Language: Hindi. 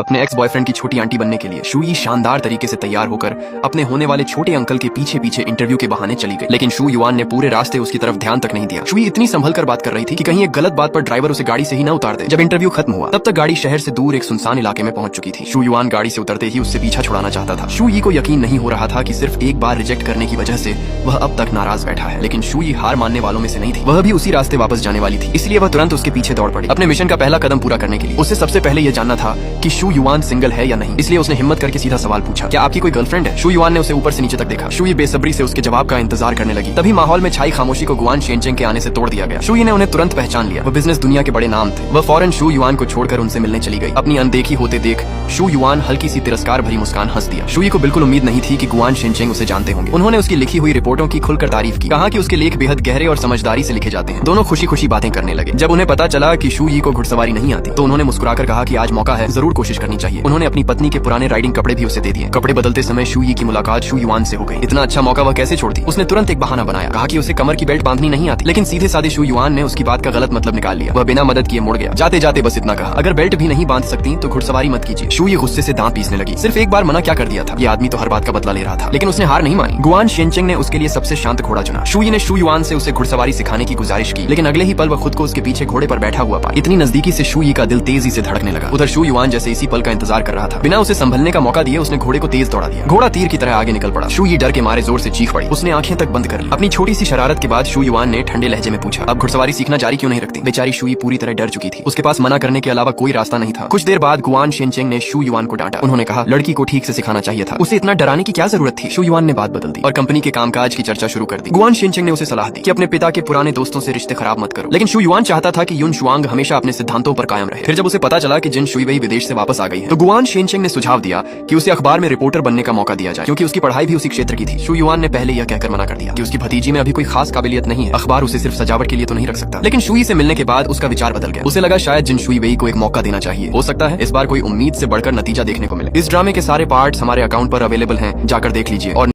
अपने एक्स बॉयफ्रेंड की छोटी आंटी बनने के लिए शूई शानदार तरीके से तैयार होकर अपने होने वाले छोटे अंकल के पीछे पीछे इंटरव्यू के बहाने चली गई, लेकिन शू युआन ने पूरे रास्ते उसकी तरफ ध्यान तक नहीं दिया। शूई इतनी संभल कर बात कर रही थी कि कहीं एक गलत बात पर ड्राइवर उसे गाड़ी से ही न उतार दे। जब इंटरव्यू खत्म हुआ तब तक गाड़ी शहर से दूर एक सुनसान इलाके में पहुंच चुकी थी। शू युआन गाड़ी से उतरते ही उससे पीछा छुड़ाना चाहता था। शूई को यकीन नहीं हो रहा था कि सिर्फ एक बार रिजेक्ट करने की वजह से वह अब तक नाराज बैठा है, लेकिन शूई हार मानने वालों में से नहीं थी। वह भी उसी रास्ते वापस जाने वाली थी, इसलिए वह तुरंत उसके पीछे दौड़ पड़ी अपने मिशन का पहला कदम पूरा करने के लिए। उसे सबसे पहले यह जानना था कि शू युआन सिंगल है या नहीं, इसलिए उसने हिम्मत करके सीधा सवाल पूछा, क्या आपकी कोई गर्लफ्रेंड है? शू युआन ने उसे ऊपर से नीचे तक देखा। शूई बेसब्री से उसके जवाब का इंतजार करने लगी। तभी माहौल में छाई खामोशी को गुआन शेनचेंग के आने से तोड़ दिया गया। शूई ने उन्हें तुरंत पहचान लिया। वह बिजनेस दुनिया के बड़े नाम थे। वह फौरन शू युआन को छोड़कर उनसे मिलने चली गई। अपनी अनदेखी होते देख शू युआन हल्की सी तिरस्कार भरी मुस्कान हंस दिया। शूई को बिल्कुल उम्मीद नहीं थी कि गुआन शेनचेंग उसे जानते होंगे। उन्होंने उसकी लिखी हुई रिपोर्टों की खुलकर तारीफ की, कहा कि उसके लेख बेहद गहरे और समझदारी से लिखे जाते हैं। दोनों खुशी खुशी बातें करने लगे। जब उन्हें पता चला कि शूई को घुड़सवारी नहीं आती तो उन्होंने मुस्कुराकर कहा कि आज मौका है, जरूर कोशिश करनी चाहिए। उन्होंने अपनी पत्नी के पुराने राइडिंग कपड़े भी उसे दे दिए। कपड़े बदलते समय शूई की मुलाकात शू युआन से हो गई। इतना अच्छा मौका वह कैसे छोड़ती? उसने तुरंत एक बहाना बनाया, कहा कि उसे कमर की बेल्ट बांधनी नहीं आती, लेकिन सीधे साधे शू युआन ने उसकी बात का गलत मतलब निकाल लिया। वह बिना मदद किए मुड़ गया। जाते जाते बस इतना कहा, अगर बेल्ट भी नहीं बांध सकती तो घुड़सवारी मत कीजिए। शूई गुस्से से दांत पीसने लगी। सिर्फ एक बार मना क्या कर दिया था? ये आदमी तो हर बात का बदला ले रहा था, लेकिन उसने हार नहीं मानी। गुआन शेनचेंग ने उसके लिए सबसे शांत घोड़ा चुना। शूई ने शू युआन से उसे घुड़सवारी सिखाने की गुजारिश की, लेकिन अगले ही पल वह खुद को उसके पीछे घोड़े पर बैठा हुआ पाया। इतनी नजदीकी से शूई का दिल तेजी से धड़कने लगा। उधर शू युआन जैसे इसी पल का इंतजार कर रहा था। बिना उसे संभलने का मौका दिए उसने घोड़े को तेज दौड़ा दिया। घोड़ा तीर की तरह आगे निकल पड़ा। शूई डर के मारे जोर से चीख पड़ी। उसने आंखें तक बंद कर ली। अपनी छोटी सी शरारत के बाद शू युआन ने ठंडे लहजे में पूछा, अब घुड़सवारी सीखना जारी क्यों नहीं रखती? बेचारी शूई पूरी तरह डर चुकी थी। उसके पास मना करने के अलावा कोई रास्ता नहीं था। कुछ देर बाद गुआन शेनचेंग ने शू युआन को डांटा। उन्होंने कहा, लड़की को ठीक से सिखाना चाहिए था, उसे इतना डराने की क्या जरूरत थी? शू युआन ने बात बदल दी और कंपनी के कामकाज की चर्चा शुरू कर दी। गुआन शेनचेंग ने उसे सलाह दी कि अपने पिता के पुराने दोस्तों से रिश्ते खराब मत करो, लेकिन शू युआन चाहता था कि युन शुआंग हमेशा अपने सिद्धांतों पर कायम रहे। फिर जब उसे पता चला कि जिन शुईवेई विदेश से वापस आ गई है तो गुआन शेनचेंग ने सुझाव दिया कि उसे अखबार में रिपोर्टर बनने का मौका दिया जाए, क्योंकि उसकी पढ़ाई भी उसी क्षेत्र की थी। शू युआन ने पहले यह कहकर मना कर दिया कि उसकी भतीजी में अभी कोई खास काबिलियत नहीं है, अखबार उसे सिर्फ सजावट के लिए तो नहीं रख सकता। लेकिन शूई से मिलने के बाद उसका विचार बदल गया। उसे लगा शायद जिन शुईवेई को एक मौका देना चाहिए। हो सकता है इस बार कोई उम्मीद से बढ़कर नतीजा देखने को मिले। इस ड्रामे के सारे पार्ट्स हमारे अकाउंट पर अवेलेबल हैं, जाकर देख लीजिए। और